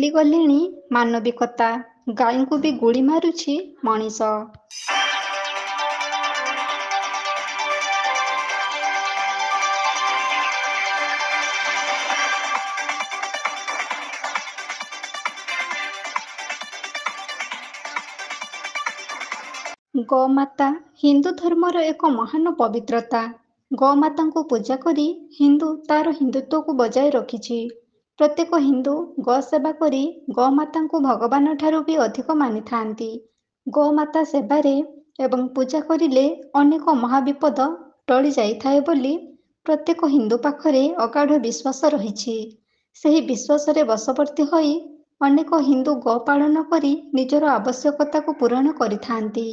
ଭୁଲିଗଲେଣି ମାନବିକତା। ଗାଈଙ୍କୁ ବି ଗୁଳି ମାରୁଛି ମଣିଷ। ଗୋମାତା ହିନ୍ଦୁ ଧର୍ମର ଏକ ମହାନ ପବିତ୍ରତା। ଗୋମାତାଙ୍କୁ ପୂଜା କରି ହିନ୍ଦୁ ତାର ହିନ୍ଦୁତ୍ୱକୁ ବଜାୟ ରଖିଛି। ପ୍ରତ୍ୟେକ ହିନ୍ଦୁ ଗୋସେବା କରି ଗୋମାତାଙ୍କୁ ଭଗବାନ ଠାରୁ ବି ଅଧିକ ମାନିଥାନ୍ତି। ଗୋମାତା ସେବାରେ ଏବଂ ପୂଜା କରିଲେ ଅନେକ ମହାବିପଦ ଟଳି ଯାଇଥାଏ ବୋଲି ପ୍ରତ୍ୟେକ ହିନ୍ଦୁ ପାଖରେ ଅଗାଢ଼ ବିଶ୍ୱାସ ରହିଛି। ସେହି ବିଶ୍ୱାସରେ ବଶବର୍ତ୍ତୀ ହୋଇ ଅନେକ ହିନ୍ଦୁ ଗୋପାଳନ କରି ନିଜର ଆବଶ୍ୟକତାକୁ ପୂରଣ କରିଥାନ୍ତି।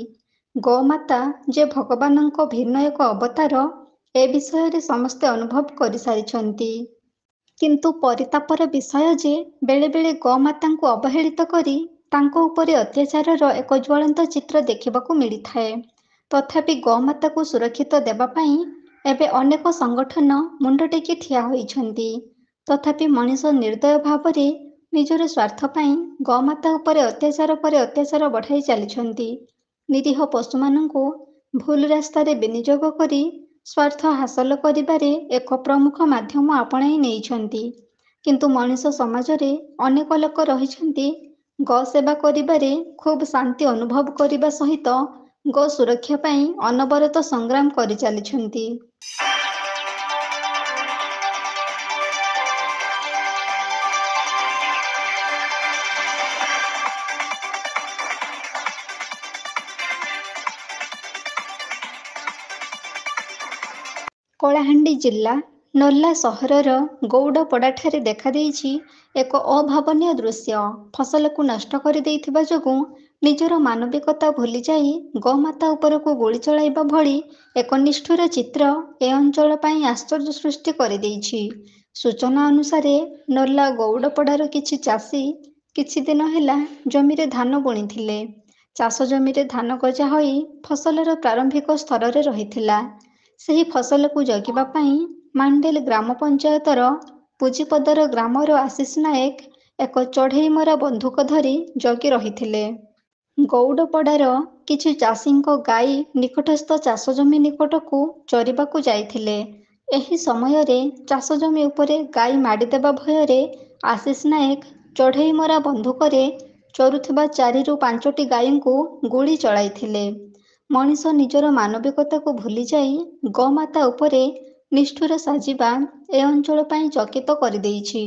ଗୋମାତା ଯେ ଭଗବାନଙ୍କ ଭିନ୍ନ ଏକ ଅବତାର ଏ ବିଷୟରେ ସମସ୍ତେ ଅନୁଭବ କରିସାରିଛନ୍ତି। କିନ୍ତୁ ପରିତାପର ବିଷୟ ଯେ ବେଳେବେଳେ ଗୋମାତାଙ୍କୁ ଅବହେଳିତ କରି ତାଙ୍କ ଉପରେ ଅତ୍ୟାଚାରର ଏକ ଜ୍ୱଳନ୍ତ ଚିତ୍ର ଦେଖିବାକୁ ମିଳିଥାଏ। ତଥାପି ଗୋମାତାକୁ ସୁରକ୍ଷିତ ଦେବା ପାଇଁ ଏବେ ଅନେକ ସଂଗଠନ ମୁଣ୍ଡ ଟେକି ଠିଆ ହୋଇଛନ୍ତି। ତଥାପି ମଣିଷ ନିର୍ଦ୍ଦୟ ଭାବରେ ନିଜର ସ୍ୱାର୍ଥ ପାଇଁ ଗୋମାତା ଉପରେ ଅତ୍ୟାଚାର ପରେ ଅତ୍ୟାଚାର ବଢ଼ାଇ ଚାଲିଛନ୍ତି। ନିରୀହ ପଶୁମାନଙ୍କୁ ଭୁଲ ରାସ୍ତାରେ ବିନିଯୋଗ କରି ସ୍ୱାର୍ଥ ହାସଲ କରିବାରେ ଏକ ପ୍ରମୁଖ ମାଧ୍ୟମ ଆପଣାଇ ନେଇଛନ୍ତି। କିନ୍ତୁ ମଣିଷ ସମାଜରେ ଅନେକ ଲୋକ ରହିଛନ୍ତି ଗୋସେବା କରିବାରେ ଖୁବ୍ ଶାନ୍ତି ଅନୁଭବ କରିବା ସହିତ ଗୋ ସୁରକ୍ଷା ପାଇଁ ଅନବରତ ସଂଗ୍ରାମ କରିଚାଲିଛନ୍ତି। କଳାହାଣ୍ଡି ଜିଲ୍ଲା ନର୍ଲା ସହରର ଗୌଡ଼ପଡ଼ାଠାରେ ଦେଖାଦେଇଛି ଏକ ଅଭାବନୀୟ ଦୃଶ୍ୟ। ଫସଲକୁ ନଷ୍ଟ କରିଦେଇଥିବା ଯୋଗୁଁ ନିଜର ମାନବିକତା ଭୁଲିଯାଇ ଗୋମାତା ଉପରକୁ ଗୁଳି ଚଳାଇବା ଭଳି ଏକ ନିଷ୍ଠୁର ଚିତ୍ର ଏ ଅଞ୍ଚଳ ପାଇଁ ଆଶ୍ଚର୍ଯ୍ୟ ସୃଷ୍ଟି କରିଦେଇଛି। ସୂଚନା ଅନୁସାରେ ନର୍ଲା ଗୌଡ଼ପଡ଼ାର କିଛି ଚାଷୀ କିଛି ଦିନ ହେଲା ଜମିରେ ଧାନ ବୁଣିଥିଲେ। ଚାଷ ଜମିରେ ଧାନ ଗଜା ହୋଇ ଫସଲର ପ୍ରାରମ୍ଭିକ ସ୍ତରରେ ରହିଥିଲା। ସେହି ଫସଲକୁ ଜଗିବା ପାଇଁ ମାଣ୍ଡେଲ ଗ୍ରାମ ପଞ୍ଚାୟତର ପୁଜିପଦର ଗ୍ରାମର ଆଶିଷ ନାୟକ ଏକ ଚଢ଼େଇ ମରା ବନ୍ଧୁକ ଧରି ଜଗି ରହିଥିଲେ। ଗୌଡ଼ପଡ଼ାର କିଛି ଚାଷୀଙ୍କ ଗାଈ ନିକଟସ୍ଥ ଚାଷ ଜମି ନିକଟକୁ ଚରିବାକୁ ଯାଇଥିଲେ। ଏହି ସମୟରେ ଚାଷ ଜମି ଉପରେ ଗାଈ ମାଡ଼ିଦେବା ଭୟରେ ଆଶିଷ ନାୟକ ଚଢ଼େଇ ମରା ବନ୍ଧୁକରେ ଚରୁଥିବା 4ରୁ 5ଟି ଗାଈଙ୍କୁ ଗୁଳି ଚଳାଇଥିଲେ। ମଣିଷ ନିଜର ମାନବିକତାକୁ ଭୁଲିଯାଇ ଗୋମାତା ଉପରେ ନିଷ୍ଠୁର ସାଜିବା ଏ ଅଞ୍ଚଳ ପାଇଁ ଚକିତ କରିଦେଇଛି।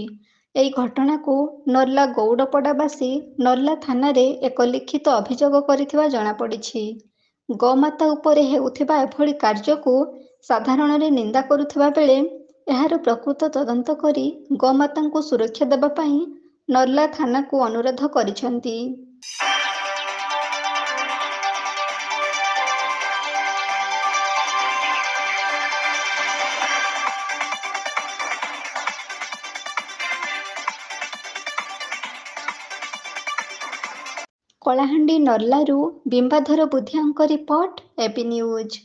ଏହି ଘଟଣାକୁ ନର୍ଲା ଗୌଡ଼ପଡ଼ାବାସୀ ନର୍ଲା ଥାନାରେ ଏକ ଲିଖିତ ଅଭିଯୋଗ କରିଥିବା ଜଣାପଡ଼ିଛି। ଗୋମାତା ଉପରେ ହେଉଥିବା ଏଭଳି କାର୍ଯ୍ୟକୁ ସାଧାରଣରେ ନିନ୍ଦା କରୁଥିବା ବେଳେ ଏହାର ପ୍ରକୃତ ତଦନ୍ତ କରି ଗୋମାତାଙ୍କୁ ସୁରକ୍ଷା ଦେବା ପାଇଁ ନର୍ଲା ଥାନାକୁ ଅନୁରୋଧ କରିଛନ୍ତି। କଳାହାଣ୍ଡି ନର୍ଲାରୁ ବିମ୍ବାଧର ବୁଦ୍ଧିଆଙ୍କ ରିପୋର୍ଟ, ଏବି ନ୍ୟୁଜ୍।